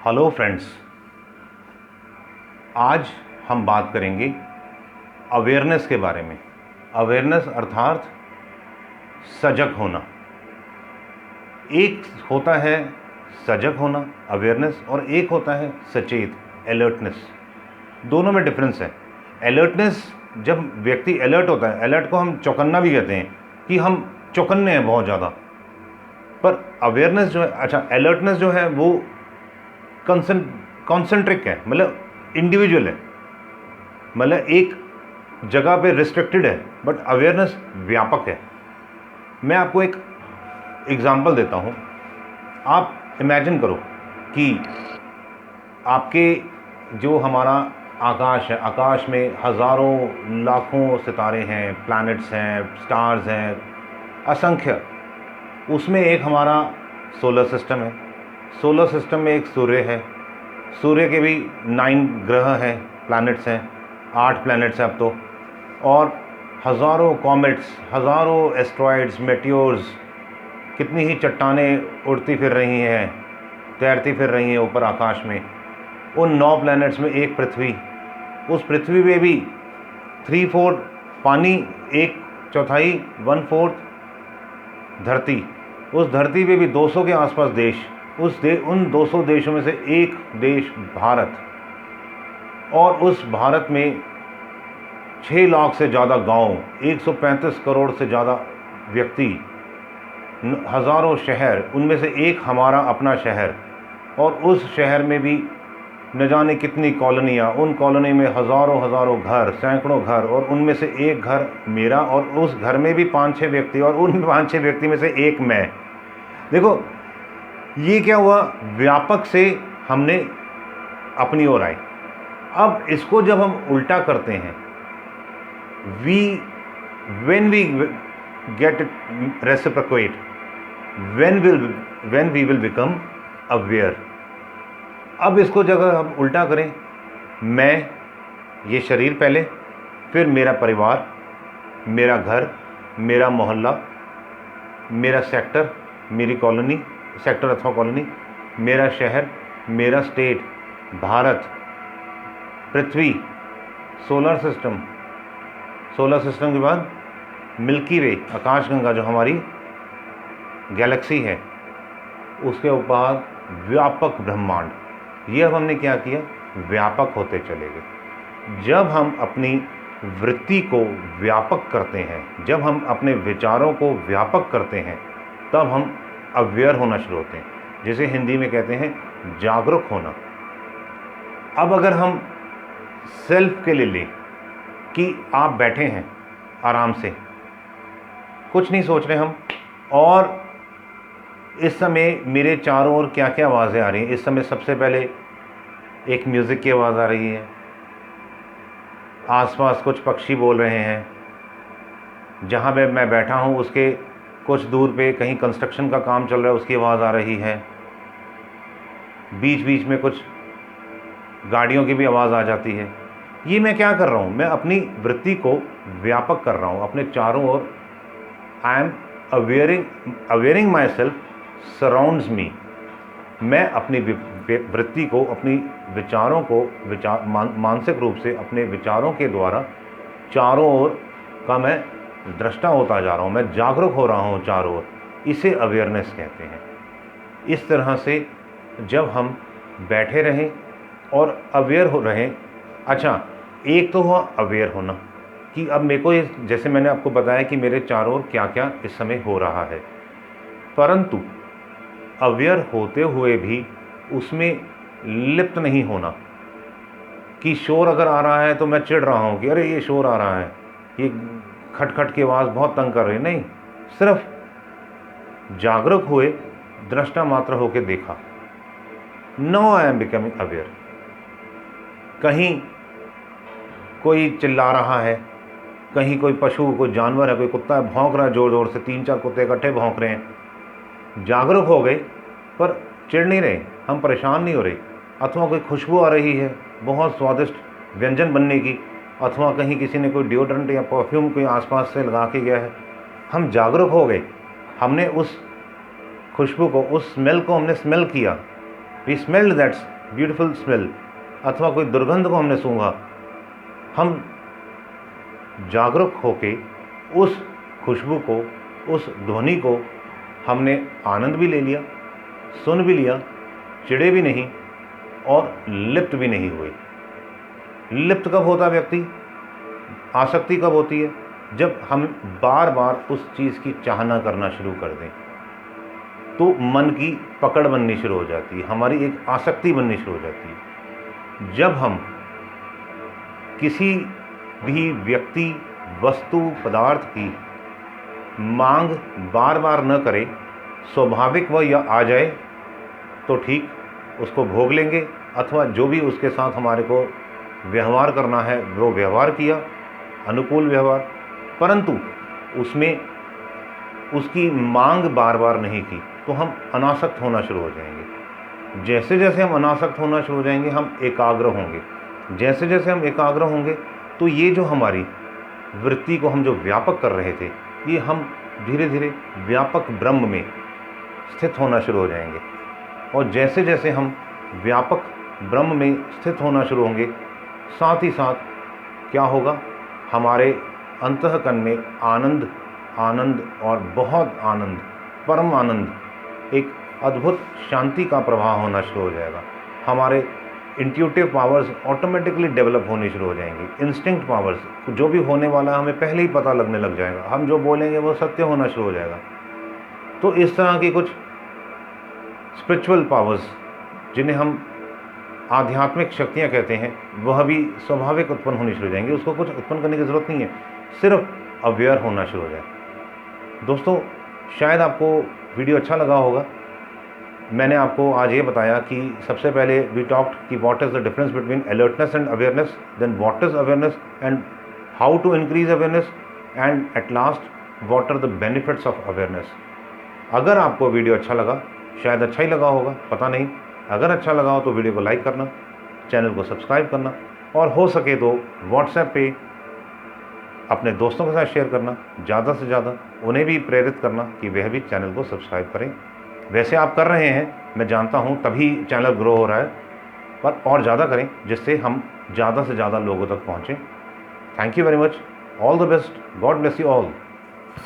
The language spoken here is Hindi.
हेलो फ्रेंड्स, आज हम बात करेंगे अवेयरनेस के बारे में। अवेयरनेस अर्थात सजग होना। एक होता है सजग होना अवेयरनेस, और एक होता है सचेत अलर्टनेस। दोनों में डिफरेंस है। अलर्टनेस, जब व्यक्ति अलर्ट होता है, अलर्ट को हम चौकन्ना भी कहते हैं कि हम चौकन्ने हैं बहुत ज़्यादा। पर अवेयरनेस जो है, अलर्टनेस जो है वो कॉन्सेंट्रिक है, मतलब इंडिविजुअल है, मतलब एक जगह पे रिस्ट्रिक्टेड है। बट अवेयरनेस व्यापक है। मैं आपको एक एग्जांपल देता हूँ। आप इमेजिन करो कि आपके जो हमारा आकाश है, आकाश में हज़ारों लाखों सितारे हैं, प्लैनेट्स हैं, स्टार्स हैं, असंख्य। उसमें एक हमारा सोलर सिस्टम है। सोलर सिस्टम में एक सूर्य है। सूर्य के भी 9 ग्रह हैं, प्लैनेट्स हैं, 8 प्लैनेट्स हैं अब तो। और हज़ारों कॉमेट्स, हज़ारों एस्ट्रॉइड्स, मेटियोर्स, कितनी ही चट्टानें उड़ती फिर रही हैं, तैरती फिर रही हैं ऊपर आकाश में। उन 9 प्लैनेट्स में एक पृथ्वी। उस पृथ्वी में भी 3/4 पानी, 1/4 1/4 धरती। उस धरती पे भी 200 के आसपास देश। उन 200 देशों में से एक देश भारत। और उस भारत में 6 लाख से ज़्यादा गांव, 135 करोड़ से ज़्यादा व्यक्ति, हज़ारों शहर, उनमें से एक हमारा अपना शहर। और उस शहर में भी न जाने कितनी कॉलोनियाँ। उन कॉलोनी में हज़ारों घर, सैकड़ों घर, और उनमें से एक घर मेरा, और उस घर में भी 5-6 व्यक्ति, और उन 5-6 व्यक्ति में से एक मैं। देखो, ये क्या हुआ, व्यापक से हमने अपनी ओर आए। अब इसको जब हम उल्टा करते हैं, when we get reciprocate, when we will become aware। अब इसको जब हम उल्टा करें, मैं, ये शरीर पहले, फिर मेरा परिवार, मेरा घर, मेरा मोहल्ला, मेरा सेक्टर, मेरी कॉलोनी, सेक्टर अथवा कॉलोनी, मेरा शहर, मेरा स्टेट, भारत, पृथ्वी, सोलर सिस्टम, सोलर सिस्टम के बाद मिल्की वे, आकाशगंगा जो हमारी गैलेक्सी है, उसके बाद व्यापक ब्रह्मांड। ये अब हमने क्या किया, व्यापक होते चले गए। जब हम अपनी वृत्ति को व्यापक करते हैं, जब हम अपने विचारों को व्यापक करते हैं, तब हम अवेयर होना शुरू होते हैं, जिसे हिंदी में कहते हैं जागरूक होना। अब अगर हम सेल्फ के लिए लें कि आप बैठे हैं आराम से, कुछ नहीं सोच रहे हम, और इस समय मेरे चारों ओर क्या क्या आवाज़ें आ रही हैं। इस समय सबसे पहले एक म्यूज़िक की आवाज़ आ रही है, आसपास कुछ पक्षी बोल रहे हैं, जहाँ पे मैं बैठा हूँ उसके कुछ दूर पे कहीं कंस्ट्रक्शन का काम चल रहा है, उसकी आवाज़ आ रही है। बीच बीच में कुछ गाड़ियों की भी आवाज़ आ जाती है। ये मैं क्या कर रहा हूँ, मैं अपनी वृत्ति को व्यापक कर रहा हूँ अपने चारों ओर। I am awaring myself surrounds me. मैं अपनी वृत्ति को, अपनी विचारों को, मानसिक रूप से अपने विचारों के द्वारा चारों ओर का मैं दृष्टा होता जा रहा हूँ, मैं जागरूक हो रहा हूँ चारों ओर। इसे अवेयरनेस कहते हैं। इस तरह से जब हम बैठे रहें और अवेयर हो रहें। अच्छा, एक तो हुआ अवेयर होना कि अब मेरे को, जैसे मैंने आपको बताया कि मेरे चारों ओर क्या क्या इस समय हो रहा है, परंतु अवेयर होते हुए भी उसमें लिप्त नहीं होना कि शोर अगर आ रहा है तो मैं चिढ़ रहा हूँ कि अरे ये शोर आ रहा है, ये खटखट की आवाज़ बहुत तंग कर रही है। नहीं, सिर्फ जागरूक हुए, दृष्टा मात्र होकर देखा। No, I am becoming aware. कहीं कोई चिल्ला रहा है, कहीं कोई पशु, कोई जानवर है, कोई कुत्ता है, भौंक रहा है ज़ोर ज़ोर से, 3-4 कुत्ते इकट्ठे भौंक रहे हैं। जागरूक हो गए पर चिढ़ नहीं रहे, हम परेशान नहीं हो रहे। अथवा कोई खुशबू आ रही है बहुत स्वादिष्ट व्यंजन बनने की, अथवा कहीं किसी ने कोई डिओड्रेंट या परफ्यूम कोई आसपास से लगा के गया है, हम जागरूक हो गए। हमने उस खुशबू को, उस स्मेल को हमने स्मेल किया, we smelled that beautiful smell, अथवा कोई दुर्गंध को हमने सूंघा, हम जागरूक होके उस खुशबू को, उस ध्वनि को हमने आनंद भी ले लिया, सुन भी लिया, चिढ़े भी नहीं और लिप्त भी नहीं हुए। लिप्त कब होता है व्यक्ति, आसक्ति कब होती है, जब हम बार बार उस चीज़ की चाहना करना शुरू कर दें तो मन की पकड़ बननी शुरू हो जाती है, हमारी एक आसक्ति बननी शुरू हो जाती है। जब हम किसी भी व्यक्ति, वस्तु, पदार्थ की मांग बार बार न करें, स्वाभाविक वह या आ जाए तो ठीक, उसको भोग लेंगे, अथवा जो भी उसके साथ हमारे को व्यवहार करना है वो व्यवहार किया, अनुकूल व्यवहार, परंतु उसमें उसकी मांग बार बार नहीं की तो हम अनासक्त होना शुरू हो जाएंगे। जैसे जैसे हम अनासक्त होना शुरू हो जाएंगे हम एकाग्र होंगे, जैसे जैसे हम एकाग्र होंगे तो ये जो हमारी वृत्ति को हम जो व्यापक कर रहे थे, ये हम धीरे धीरे व्यापक ब्रह्म में स्थित होना शुरू हो जाएंगे। और जैसे जैसे हम व्यापक ब्रह्म में स्थित होना शुरू होंगे, साथ ही साथ क्या होगा, हमारे अंतःकरण में आनंद, आनंद और बहुत आनंद, परम आनंद, एक अद्भुत शांति का प्रवाह होना शुरू हो जाएगा। हमारे इंट्यूटिव पावर्स ऑटोमेटिकली डेवलप होनी शुरू हो जाएंगी। इंस्टिंक्ट पावर्स, जो भी होने वाला है हमें पहले ही पता लगने लग जाएगा, हम जो बोलेंगे वो सत्य होना शुरू हो जाएगा। तो इस तरह की कुछ स्पिरिचुअल पावर्स, जिन्हें हम आध्यात्मिक शक्तियाँ कहते हैं, वह भी स्वाभाविक उत्पन्न होनी शुरू हो जाएंगी। उसको कुछ उत्पन्न करने की ज़रूरत नहीं है, सिर्फ अवेयर होना शुरू हो जाए। दोस्तों, शायद आपको वीडियो अच्छा लगा होगा। मैंने आपको आज ये बताया कि सबसे पहले वी टॉक्ड कि what is the difference between alertness and awareness, then what is awareness and how to increase awareness, and at last what are the benefits of awareness. अगर आपको वीडियो अच्छा लगा, शायद अच्छा ही लगा होगा, पता नहीं, अगर अच्छा लगा हो तो वीडियो को लाइक करना, चैनल को सब्सक्राइब करना, और हो सके तो व्हाट्सएप पे अपने दोस्तों के साथ शेयर करना, ज़्यादा से ज़्यादा उन्हें भी प्रेरित करना कि वह भी चैनल को सब्सक्राइब करें। वैसे आप कर रहे हैं, मैं जानता हूं, तभी चैनल ग्रो हो रहा है, पर और ज़्यादा करें जिससे हम ज़्यादा से ज़्यादा लोगों तक पहुँचें। Thank you very much, all the best, God bless you all.